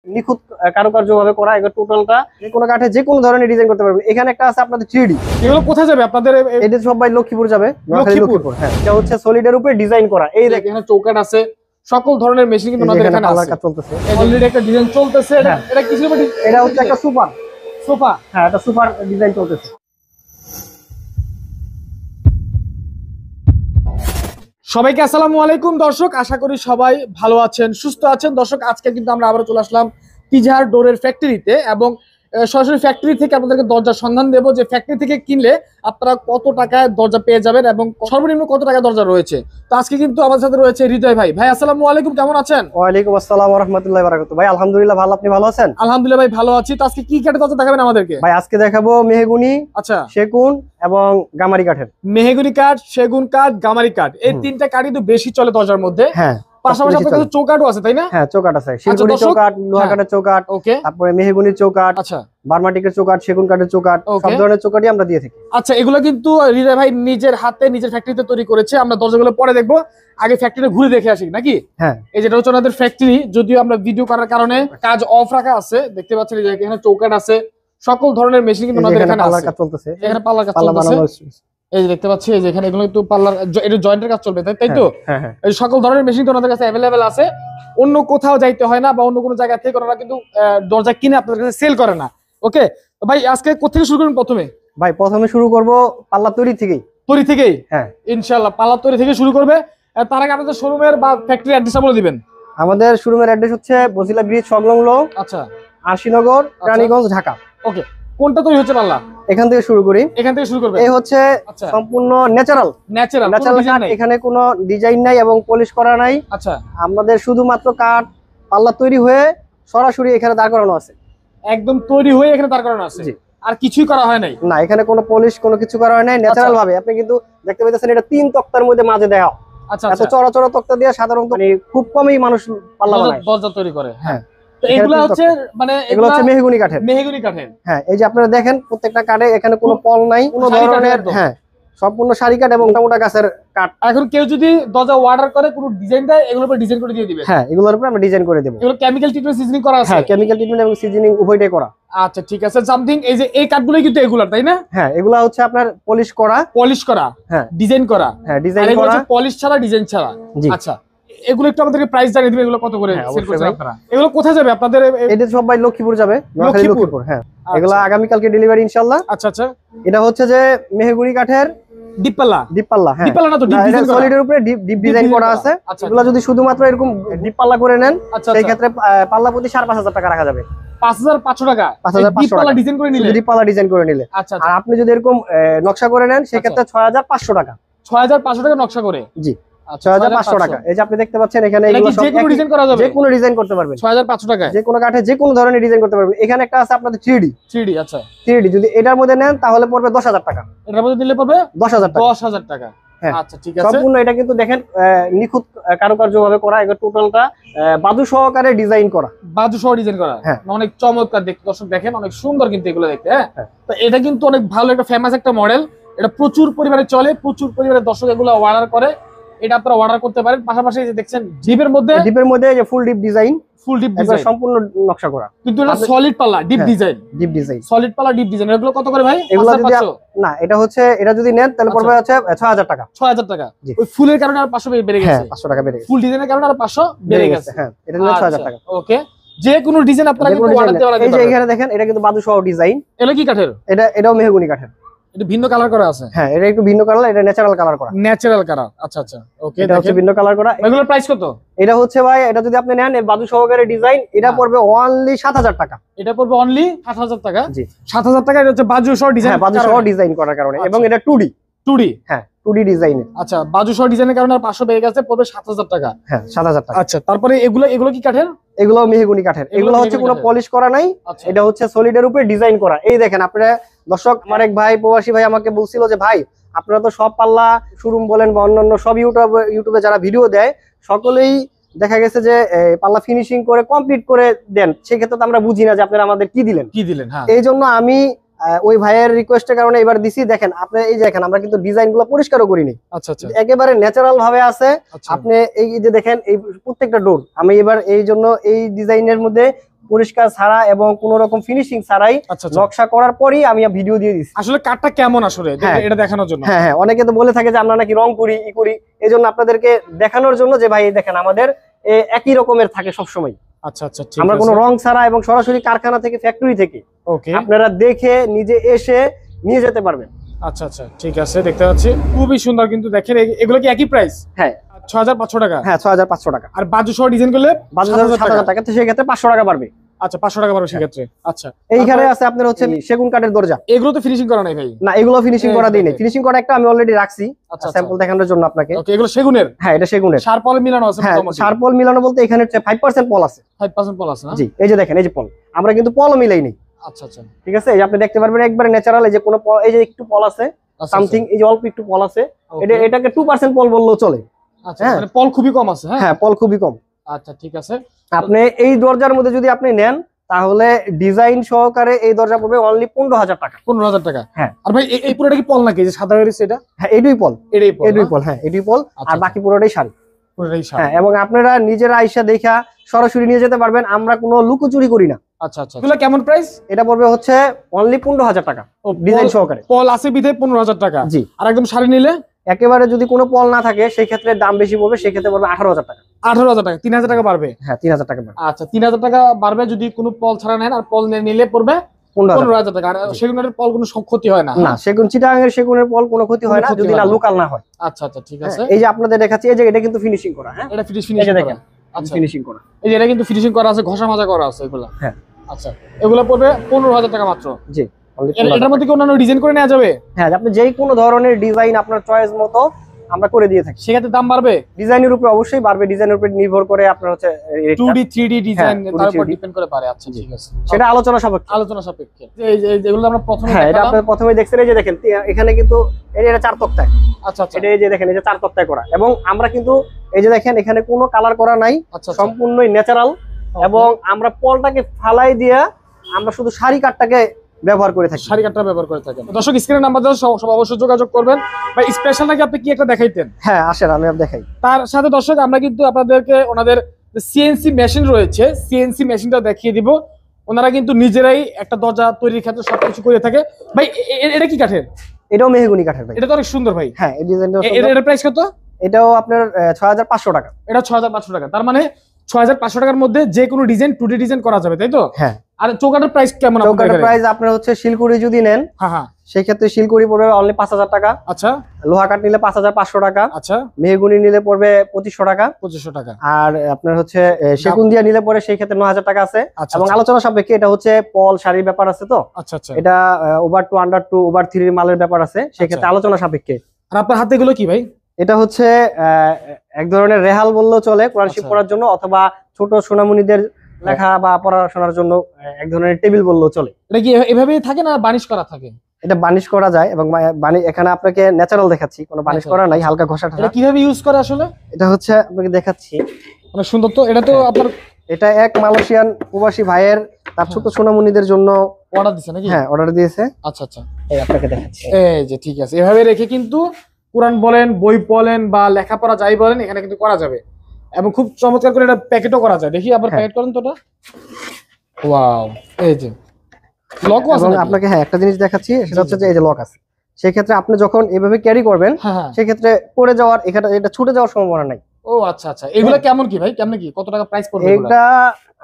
নিখুঁত কারুকার্য ভাবে করা। এগুলো টোটালটা যে কোনো কাঠে যে কোনো ধরনের ডিজাইন করতে পারবেন। এখানে একটা আছে আপনাদের 3D। এগুলো কোথায় যাবে আপনাদের? এটা সবাই লক্ষ্মীপুর যাবে। লক্ষ্মীপুর, হ্যাঁ। এটা হচ্ছে সলিডের উপরে ডিজাইন করা। এই দেখেন এখানে চৌকাঠ আছে, সকল ধরনের মেশিন কিন্তু আমাদের এখানে আছে। কাজ চলতেছে, অলরেডি একটা ডিজাইন চলতেছে। এটা কিসের উপর? এটা হচ্ছে একটা সোফা। হ্যাঁ, এটা সুপার ডিজাইন চলতেছে। সবাইকে আসসালামু আলাইকুম দর্শক, আশা করি সবাই ভালো আছেন, সুস্থ আছেন। দর্শক, আজকে কিন্তু আমরা আবারও চলে আসলাম তিজহার ডোরের ফ্যাক্টরিতে এবং সরাসরি ফ্যাক্টরি থেকে আপনাদেরকে দরজার সন্ধান দেবো যে ফ্যাক্টরি থেকে কিনলে আপনারা কত টাকায় দরজা পেয়ে যাবেন এবং সর্বনিম্ন কত টাকা দরজা রয়েছে। তো আজকে কিন্তু আমাদের সাথে রয়েছে হৃদয় ভাই। ভাই আসসালামু আলাইকুম, কেমন আছেন? ওয়ালাইকুম আসসালাম ওয়া রাহমাতুল্লাহি ওয়া বারাকাতুহু। ভাই আলহামদুলিল্লাহ ভালো, আপনি ভালো আছেন? আলহামদুলিল্লাহ ভাই ভালো আছি। তো আজকে কি কাঠের দরজা দেখাবেন আমাদেরকে? ভাই আজকে দেখাবো মেহগুনি, আচ্ছা, সেগুন এবং গামারি কাঠের। মেহগনি কাঠ, সেগুন কাঠ, গামারি কাঠ, এই তিনটা কাঠই তো বেশি চলে দরজার মধ্যে। হ্যাঁ, পাশাপাশি আপনার কাছে চৌকাঠও আছে, তাই না? হ্যাঁ, চৌকাঠ আছে, শিলগুড়ি চৌকাঠ, লোহা কাঠের চৌকাঠ, ওকে, তারপরে মেহগুনির চৌকাঠ, আচ্ছা, বার্মাটিকের চৌকাঠ, সেগুন কাঠের চৌকাঠ, সব ধরনের চৌকাঠই আমরা দিয়ে থাকি। আচ্ছা, এগুলো কিন্তু হৃদয় ভাই নিজের হাতে নিজের ফ্যাক্টরিতে তৈরি করেছে। আমরা দরজাগুলো পরে দেখবো, আগে ফ্যাক্টরিতে ঘুরে দেখে আসি নাকি? হ্যাঁ, এই যেটা হচ্ছে ওনাদের ফ্যাক্টরি, যদিও আমরা ভিডিও করার কারণে কাজ অফ রাখা আছে। দেখতে পাচ্ছেন যে এখানে চৌকাঠ আছে, সকল ধরনের মেশিন কিন্তু আমাদের এখানে আছে। কাজ চলতেছে, এখানে পাল্লার কাজ চলতেছে। এই যে দেখতে পাচ্ছি, এই যে এখানে এগুলো একটু পাল্লার, এটা জয়েন্টের কাজ চলবে, তাই তো? এই সকল ধরনের মেশিন তো ওনাদের কাছে অ্যাভেলেবেল আছে। অন্য কোথাও যাইতে হয় না বা অন্য কোনো জায়গা থেকে ওনারা কিন্তু দরজা কিনে আপনাদের কাছে সেল করে না। ওকে, তো ভাই আজকে কোথা থেকে শুরু করবেন? ভাই প্রথমে শুরু করব পাল্লা তৈরি থেকেই। হ্যাঁ, ইনশাআল্লাহ পাল্লা তৈরি থেকে শুরু করবে। তার আগে আপনাদের শোরুমের বা ফ্যাক্টরি অ্যাড্রেসটা বলে দিবেন। আমাদের শোরুমের অ্যাড্রেস হচ্ছে বসিলা ব্রিজ সংলগ্ন, আচ্ছা, আশিনগর, রানীগঞ্জ, ঢাকা। ওকে, কোনটা তৈরি হচ্ছে পাল্লা? এখান থেকে শুরু করি। এখান থেকে শুরু করবে। এই হচ্ছে সম্পূর্ণ ন্যাচারাল এখানে কোনো ডিজাইন নাই এবং পলিশ করা নাই। আচ্ছা, আমাদের শুধুমাত্র কাঠ পাল্লা তৈরি হয়ে সরাসরি এখানে দাঁড় করানো আছে। একদম তৈরি হয়ে এখানে দাঁড় করানো আছে, আর কিছুই করা হয় নাই? না, এখানে কোনো পলিশ কোনো কিছু করা হয় নাই, ন্যাচারাল ভাবে। আপনি কিন্তু দেখতে পাচ্ছেন এটা 3 তক্তার মধ্যে মাঝে দেওয়া। আচ্ছা, এত চড়া তক্তা দিয়ে সাধারণত খুব কমই মানুষ পাল্লা বানায়, দরজা তৈরি করে। হ্যাঁ, তো এগুলো হচ্ছে মানে এগুলো হচ্ছে মেহগুনি কাঠের। হ্যাঁ, এই যে আপনারা দেখেন প্রত্যেকটা কাঠে এখানে কোনো পল নাই, কোনো ধরনের, হ্যাঁ, সম্পূর্ণ সারি কাঠ এবং মোটা গাছের কাঠ। এখন কেউ যদি দরজা অর্ডার করে কোনো ডিজাইন দেয়, এগুলোর উপর ডিজাইন করে দিয়ে দিবেন? হ্যাঁ, এগুলোর উপর আমরা ডিজাইন করে দেব। এগুলো কেমিক্যাল ট্রিটমেন্ট সিজনিং করা আছে? হ্যাঁ, কেমিক্যাল ট্রিটমেন্ট এবং সিজনিং উভয়টাই করা। আচ্ছা, ঠিক আছে। সামথিং এই যে এই কাঠগুলোই কিন্তু এগুলার, তাই না? হ্যাঁ, এগুলা হচ্ছে আপনার পলিশ করা, হ্যাঁ, ডিজাইন করা। হ্যাঁ, ডিজাইন করা, পলিশ ছাড়া, ডিজাইন ছাড়া। আচ্ছা, এগুলো একটু আমাদেরকে প্রাইস জানিয়ে দিবেন, এগুলো কত করে সেল করছেন আপনারা? এগুলো কোথায় যাবে আপনাদের? এটা সবাই লক্ষ্মীপুর যাবে, লক্ষ্মীপুর। হ্যাঁ, এগুলা আগামী কালকে ডেলিভারি ইনশাআল্লাহ। আচ্ছা আচ্ছা, এটা হচ্ছে যে মেহগুনি কাঠের ডিপ পাল্লা। হ্যাঁ, ডিপ পাল্লা না তো, ডিপ ডিজাইন করা, সলিডের উপরে ডিপ ডিজাইন করা আছে। এগুলা যদি শুধুমাত্র এরকম ডিপ পাল্লা করে নেন, সেই ক্ষেত্রে পাল্লা প্রতি 5,500 টাকা রাখা যাবে। 5,500 টাকা ডিপ পাল্লা ডিজাইন করে নিলে? ডিপ পাল্লা ডিজাইন করে নিলে। আচ্ছা, আর আপনি যদি এরকম নকশা করে নেন, সেই ক্ষেত্রে 6,500 টাকা। 6,500 টাকা নকশা করে? জি, 6,500 টাকা। এই যে আপনি দেখতে পাচ্ছেন এখানে এগুলো সব যে কোনো ডিজাইন করা যাবে, যে কোনো ডিজাইন করতে পারবেন 6,500 টাকায়। যে কোনো কাঠে যে কোনো ধরনের ডিজাইন করতে পারবেন। এখানে একটা আছে আপনাদের 3D। আচ্ছা, 3D যদি এটার মধ্যে নেন তাহলে পড়বে 10,000 টাকা। এটার মধ্যে নিলে পড়বে 10,000 টাকা। হ্যাঁ, আচ্ছা, ঠিক আছে। সম্পূর্ণ এটা কিন্তু দেখেন নিখুঁত কারুকার্য ভাবে করা। এগুলো টোটালটা বাজু সহকারে ডিজাইন করা, হ্যাঁ, অনেক চমৎকার দেখতে। দর্শক দেখেন, অনেক সুন্দর কিন্তু এগুলো দেখতে। হ্যাঁ, তো এটা কিন্তু অনেক ভালো একটা ফেমাস একটা মডেল। এটা প্রচুর পরিমাণে চলে, প্রচুর পরিমাণে দর্শক এগুলো অর্ডার করে। এটা আপনারা অর্ডার করতে পারেন। পাশাপাশি যে দেখছেন ডিপের মধ্যে যে ফুল ডিপ ডিজাইন, সম্পূর্ণ নকশা করা, কিন্তু এটা সলিড পাল্লা ডিপ ডিজাইন, সলিড পাল্লা ডিপ ডিজাইন। এগুলো কত করে ভাই? এগুলো যদি না, এটা হচ্ছে এটা যদি নেন তাহলে পড়বে হচ্ছে 6,000 টাকা। 6,000 টাকা। ওই ফুলের কারণে আর 500 বেড়ে গেছে। হ্যাঁ, 500 টাকা বেড়ে গেছে। ফুল ডিজাইনের কারণে আর 500 বেড়ে গেছে। হ্যাঁ, এটা নিলে 6,000 টাকা। ওকে, যে কোনো ডিজাইন আপনারা কিন্তু অর্ডার দিতে পারেন। এই যে এখানে দেখেন এটা কিন্তু বাজু সহ ডিজাইন। এটা কি কাঠের? এটাও মেহগুনি কাঠের। এটা ভিন্ন কালার করা আছে? হ্যাঁ, এটা একটু ভিন্ন কালার, এটা ন্যাচারাল কালার করা। আচ্ছা আচ্ছা, ওকে, এটা হচ্ছে ভিন্ন কালার করা। এগুলোর প্রাইস কত? এটা হচ্ছে ভাই, এটা যদি আপনি নেন বাজু সহকারে ডিজাইন, এটা পড়বে অনলি 7,000 টাকা। এটা পড়বে অনলি 7,000 টাকা। জি, 7,000 টাকা। এটা হচ্ছে বাজু সহ ডিজাইন, বাজু সহ ডিজাইন করার কারণে, এবং এটা 2D। হ্যাঁ, 2D ডিজাইন। আচ্ছা, বাজু সহ ডিজাইনের কারণে আর 500 বেড়ে গেছে, পড়বে 7,000 টাকা। হ্যাঁ, 7,000 টাকা। আচ্ছা, তারপরে এগুলো কি কাঠের? এগুলো মেহগুনি কাঠের। এগুলো হচ্ছে কোনো পলিশ করা নাই, এটা হচ্ছে সলিডের উপরে ডিজাইন করা। এই দেখেন আপনারা দর্শক, আমার এক ভাই প্রবাসী ভাই আমাকে বলছিল যে ভাই আপনারা তো সব পাল্লা শোরুম বলেন বা অন্যান্য সব ইউটিউবে যারা ভিডিও দেয় সকলেই দেখা গেছে যে পাল্লা ফিনিশিং করে কমপ্লিট করে দেন, সেক্ষেত্রে তো আমরা বুঝি না যে আপনারা আমাদের কি দিলেন। এই জন্য আমি ওই ভাইয়ের রিকোয়েস্টের কারণে এবার দিছি। দেখেন আপনি এই যে দেখেন আমরা কিন্তু ডিজাইন গুলো পরিষ্কারও করিনি। আচ্ছা আচ্ছা, একেবারে ন্যাচারাল ভাবে আছে। আপনি এই যে দেখেন এই প্রত্যেকটা ডোর আমি এবার এই জন্য এই ডিজাইনের মধ্যে পরিষ্কার ছাড়া এবং কোনো রকম ফিনিশিং ছাড়াই নকশা করার পরই আমি ভিডিও দিয়ে দিচ্ছি। আসলে কাঠটা কেমন আসলে এটা দেখানোর জন্য। হ্যাঁ হ্যাঁ, অনেকে তো বলে থাকে যে আমরা নাকি রং করি ই করি, এই জন্য আপনাদেরকে দেখানোর জন্য যে ভাই দেখেন আমাদের একই রকমের থাকে সবসময়। আচ্ছা আচ্ছা, আমরা কোনো রং ছাড়া এবং সরাসরি কারখানা থেকে ফ্যাক্টরি থেকে আপনারা দেখে নিজে এসে নিয়ে যেতে পারবেন। আচ্ছা আচ্ছা, ঠিক আছে, দেখতে পাচ্ছি খুবই সুন্দর। কিন্তু দেখেন এগুলো কি একই প্রাইস? হ্যাঁ 6500 টাকা। হ্যাঁ 6500 টাকা। আর বাজু সহ ডিজাইন করলে 7000 টাকা, তো সেই ক্ষেত্রে 500 টাকা বাড়বে। আচ্ছা 500 টাকা বাড়বে সেক্ষেত্রে। আচ্ছা, এইখানে আছে আপনার হচ্ছে সেগুন কাঠের দরজা। এগুলো তো ফিনিশিং করা নাই ভাই? না, এগুলো ফিনিশিং করা দেই নাই। ফিনিশিং করা একটা আমি অলরেডি রাখছি স্যাম্পল দেখানোর জন্য আপনাকে। ওকে, এগুলো সেগুনের? হ্যাঁ, এটা সেগুনের। শারপল মিলানো আছে? হ্যাঁ, শারপল মিলানো বলতে এখানে 5% পল আছে। 5% পল আছে না? জি, এই যে দেখেন, এই যে পল, আমরা কিন্তু পলও মিলাই নাই। আচ্ছা আচ্ছা, ঠিক আছে, এই যে আপনি দেখতে পারবেন একবারে ন্যাচারাল। এই যে কোনো এই যে একটু পল আছে সামথিং, এই যে অল্প একটু পল আছে, এটাকে 2% পল বললেও চলে। আচ্ছা, মানে পল খুবই কম আছে? হ্যাঁ, পল খুবই কম। আচ্ছা ঠিক আছে। আপনি এই দরজার মধ্যে যদি আপনি নেন তাহলে ডিজাইন সহকারে এই দরজা পড়বে অনলি 15000 টাকা। 15000 টাকা? হ্যাঁ। আর ভাই এই পুরোটা কি পল নাকি যে সাদা হয়ে রয়েছে এটা? হ্যাঁ, এটাই পল। এটাই পল। হ্যাঁ, এটাই পল। আর বাকি পুরোটাই শাড়ি। হ্যাঁ, এবং আপনারা নিজেরা আইসা দেখা সরাসরি নিয়ে যেতে পারবেন, আমরা কোনো লুকোচুরি করি না। আচ্ছা আচ্ছা, এগুলো কেমন প্রাইস? এটা পড়বে হচ্ছে অনলি 15000 টাকা ডিজাইন সহকারে। পল আছে বিধে 15000 টাকা। জি। আর একদম শাড়ি নিলে একেবারে যদি কোনো পল না থাকে সেই ক্ষেত্রে দাম বেশি পড়বে, সেই ক্ষেত্রে পড়বে 18000 টাকা। 18000 টাকা? 3000 টাকা বাড়বে? হ্যাঁ, 3000 টাকা বাড়বে। আচ্ছা, 3000 টাকা বাড়বে যদি কোনো পল ছাড়া নেন। আর পল নিলে পড়বে 15000 টাকা। আর সেগুনের পল কোনো ক্ষতি হয় না? না, সেগুন চিটাগাঙের সেগুনের পল কোনো ক্ষতি হয় না যদি না লোকাল না হয়। আচ্ছা আচ্ছা, ঠিক আছে। এই যে আপনাদের দেখাচ্ছি, এই যে এটা কিন্তু ফিনিশিং করা। হ্যাঁ, এটা ফিনিশিং দেখেন। আচ্ছা, ফিনিশিং করা। এই যে এটা কিন্তু ফিনিশিং করা আছে, ঘষা মাজা করা আছে এগুলা। হ্যাঁ। আচ্ছা, এগুলো পড়বে 15000 টাকা মাত্র? জি। এটার মধ্যে কি অন্যান্য ডিজাইন করে নেওয়া যাবে? হ্যাঁ, আপনি যেই কোনো ধরনের ডিজাইন আপনার চয়েস মতো আমরা করে দিয়ে থাকি। সেক্ষেত্রে দাম বাড়বে? ডিজাইনের উপর অবশ্যই বাড়বে, ডিজাইনের উপর নির্ভর করে আপনার হচ্ছে 2D 3D ডিজাইন তার উপর ডিপেন্ড করে পারে। আচ্ছা ঠিক আছে, সেটা আলোচনা সাপেক্ষে। এই যেগুলো আমরা প্রথমে হ্যাঁ, এটা আপনি প্রথমে দেখছেন, এই যে দেখেন এখানে কিন্তু এটা 4 তক্তায়। আচ্ছা আচ্ছা, এটা এই যে দেখেন, এই যে 4 তক্তায় করা, এবং আমরা কিন্তু এই যে দেখেন এখানে কোনো কালার করা নাই, সম্পূর্ণই ন্যাচারাল। এবং আমরা পলটাকে ফালাই দিয়া আমরা শুধু শাড়ি কাঠটাকে ব্যবহার করে থাকি। শাড়ি কাঠটা ব্যবহার করে থাকেন। দর্শক স্ক্রিনের নাম্বার দেওয়া সব অবশ্যই যোগাযোগ করবেন। ভাই স্পেশাল নাকি আপনি কি একটা দেখাইতেন? হ্যাঁ, আসেন আমি দেখাই। তার সাথে দর্শক আমরা কিন্তু আপনাদেরকে ওনাদের সিএনসি মেশিন রয়েছে, সিএনসি মেশিনটা দেখিয়ে দিব। ওনারা কিন্তু নিজেরাই একটা দরজা তৈরির ক্ষেত্রে সবকিছু করে থাকে। ভাই এটা কি কাঠের? এটাও মেহগনি কাঠের ভাই। এটা তো অনেক সুন্দর ভাই। হ্যাঁ, এই ডিজাইনটা সুন্দর। এটার প্রাইস কত? এটাও আপনার 6500 টাকা। এটা 6500 টাকা। তার মানে 6500 টাকার মধ্যে যে কোনো ডিজাইন 2D ডিজাইন করা যাবে, তাই তো? হ্যাঁ। আর চৌকাঠের প্রাইস কেমন? চৌকাঠের প্রাইস আপনার হচ্ছে শিলকুড়ি যদি নেন, হ্যাঁ, সেই ক্ষেত্রে শিলকুড়ি পড়বে অনলি 5000 টাকা। আচ্ছা। লোহা কাঠ নিলে 5500 টাকা। আচ্ছা। মেহগনি নিলে পড়বে 2500 টাকা। 2500 টাকা। আর আপনার হচ্ছে সেগুন দিয়া নিলে পরে সেই ক্ষেত্রে 9000 টাকা আছে। এবং আলোচনা সাপেক্ষে, এটা হচ্ছে পল শাড়ির ব্যাপার আছে তো। আচ্ছা আচ্ছা, এটা ওভার 2 আন্ডার 2 ওভার 3 এর মালের ব্যাপার আছে, সেই ক্ষেত্রে আলোচনা সাপেক্ষে। আর আপনার হাতে এগুলো কি ভাই? এটা হচ্ছে এক ধরনের রেহাল বললেও চলে, কোরআন শরীফ পড়ার জন্য, অথবা ছোট সোনামণিদের লেখা বা পড়াশোনার জন্য এক ধরনের টেবিল বললেও চলে। এটা কি এভাবেই থাকে না বানিশ করা থাকে? এটা বানিশ করা যায়, এবং এখানে আপনাকে ন্যাচারাল দেখাচ্ছি, কোনো বানিশ করা নাই, হালকা ঘষা। এটা কিভাবে ইউজ করে আসলে? এটা হচ্ছে আপনাকে দেখাচ্ছি, অনেক সুন্দর তো। এটা তো আপনার এটা এক মালয়েশিয়ান প্রবাসী ভাইয়ের তার ছোট সোনামণিদের জন্য অর্ডার দিয়েছে নাকি? হ্যাঁ, অর্ডার দিয়েছে। আচ্ছা আচ্ছা, এই আপনাকে দেখাচ্ছি। এই যে ঠিক আছে, এভাবে রেখে কিন্তু কোরআন বলেন, বই বলেন বা লেখাপড়া যাই বলেন এখানে কিন্তু করা যাবে। এবং খুব চমৎকার করে এটা প্যাকেটও করা যায়। দেখি আবার প্যাকেট করেন তো এটা। ওয়াও, এই যে লক আছে। এবং আপনাকে হ্যাঁ একটা জিনিস দেখাচ্ছি, সেটা হচ্ছে যে এই যে লক আছে। সেই ক্ষেত্রে আপনি যখন এভাবে ক্যারি করবেন, সেই ক্ষেত্রে পড়ে যাওয়ার, এখানে এটা ছুটে যাওয়ার সম্ভাবনা নাই। ও আচ্ছা আচ্ছা, এগুলো কেমন কি ভাই? কেমন কি, কত টাকা প্রাইস পড়বে? এটা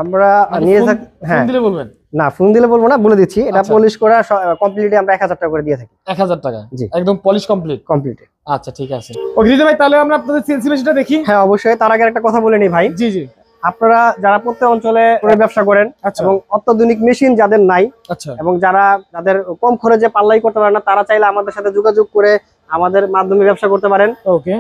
আমরা নিয়ে থাকি। হ্যাঁ, দিলে বলবেন? না, ফোন দিলে বলবো না, বলে দিচ্ছি। এটা পলিশ করা কমপ্লিটলি আমরা 1000 টাকা করে দিয়ে থাকি। 1000 টাকা? জি, একদম পলিশ কমপ্লিট। আচ্ছা, ঠিক আছে। ওকে দিদি ভাই, তাহলে আমরা আপনাদের সিএনসি মেশিনটা দেখি। হ্যাঁ, অবশ্যই। তার আগে একটা কথা বলে নি ভাই। জি জি। আপনারা যারা প্রত্যেক অঞ্চলে ব্যবসা করেন এবং অত্যাধুনিক মেশিন যাদের নাই, এবং যাদের কম খরচে পাল্লাই করতে পারে না, তারা চাইলে আমাদের সাথে যোগাযোগ করে আমাদের মাধ্যমে ব্যবসা করতে পারেন।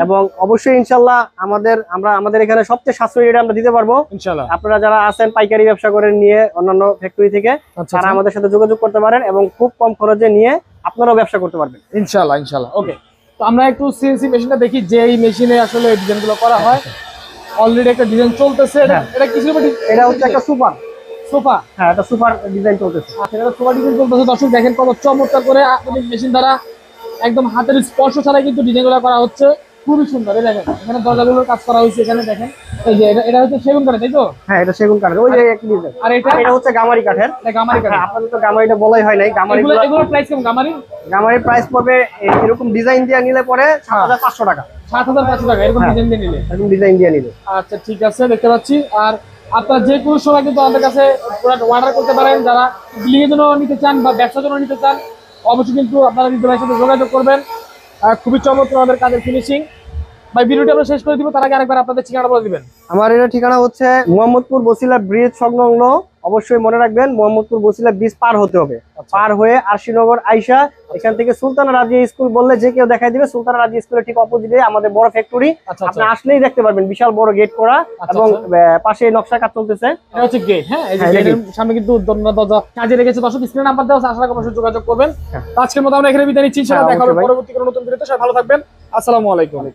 এবং অবশ্যই ইনশাল্লাহ আমাদের এখানে সবচেয়ে সাশ্রয়ী রেটে আমরা দিতে পারবো ইনশাল্লাহ। আপনারা যারা আছেন পাইকারি ব্যবসা করেন নিয়ে অন্যান্য ফ্যাক্টরি থেকে, তারা আমাদের সাথে যোগাযোগ করতে পারেন এবং খুব কম খরচে নিয়ে আপনারাও ব্যবসা করতে পারবেন ইনশাল্লাহ। ওকে, তো আমরা একটু সিএনসি মেশিনটা দেখি, যে এই মেশিনে আসলে ডিজাইনগুলো করা হয়। অলরেডি একটা ডিজাইন চলতেছে। এটা কি ছিল? এটা হচ্ছে একটা সোফা। হ্যাঁ, এটা সুপার ডিজাইন চলতেছে। আচ্ছা, এটা সোফা ডিজাইন চলতেছে। দর্শক দেখেন কত চমৎকার করে আধুনিক মেশিন দ্বারা একদম হাতের স্পর্শ ছাড়াই কিন্তু ডিজাইনগুলো করা হচ্ছে। খুবই সুন্দর। এই দেখেন এখানে দরজাগুলোর কাজ করা হয়েছে, এখানে দেখেন এই যে এটা হচ্ছে সেগুন কাঠের, তাই তো? হ্যাঁ, এটা সেগুন কাঠের, ওই যে একই ডিজাইন। আর এটা হচ্ছে গামারি কাঠের। এটা গামারি কাঠ। আপাতত গামারিটা বলাই হয় নাই। এগুলোর প্রাইস কেমন গামারি? গামারির প্রাইস পড়বে এরকম ডিজাইন দিয়ে নিলে পরে 7500 টাকা। 7500 টাকা এরকম ডিজাইন দিয়ে নিলে? এরকম ডিজাইন দিয়ে নিলে। আচ্ছা ঠিক আছে, দেখতে পাচ্ছি। আর আপনারা যে কোনো সময় কিন্তু আমাদের কাছে প্রোডাক্ট অর্ডার করতে পারেন। যারা বিলিং এর জন্য নিতে চান বা ব্যবসার জন্য নিতে চান, অবশ্যই কিন্তু আপনারা রিজু ভাইয়ের সাথে যোগাযোগ করবেন। খুবই চমৎকার আমাদের কাজের ফিনিশিং। ভাই ভিডিওটি আমরা শেষ করে দিব, তার আগে আরেকবার আপনাদের ঠিকানা বলে দিবেন। আমার এটা ঠিকানা হচ্ছে মোহাম্মদপুর বসিলা ব্রিজ সংলগ্ন। অবশ্যই মনে রাখবেন, মোহাম্মদপুর বসিলা ব্রিজ পার হতে হবে। পার হয়ে আরশিনগর আইসা এখান থেকে সুলতানা রাজিয়া স্কুল বললে যে কেউ দেখাই দিবে। সুলতানা রাজিয়া স্কুলের ঠিক অপোজিটে আমাদের বড় ফ্যাক্টরি। আপনি আসলেই দেখতে পারবেন বিশাল বড় গেট করা এবং পাশে নকশা কাজ চলতেছে। এটা হচ্ছে গেট। হ্যাঁ, এই যে গেটের সামনে কিন্তু দরজা কাজে রেখেছে। দর্শক স্ক্রিনে নাম্বার দেওয়া আছে, আশা করি অবশ্যই যোগাযোগ করবেন। আজকের মতো আমরা এখানে বিদায় নিচ্ছি। ইনশাআল্লাহ দেখা হবে পরবর্তী কোনো নতুন ভিডিওতে। সবাই ভালো থাকবেন। আসসালামু আলাইকুম।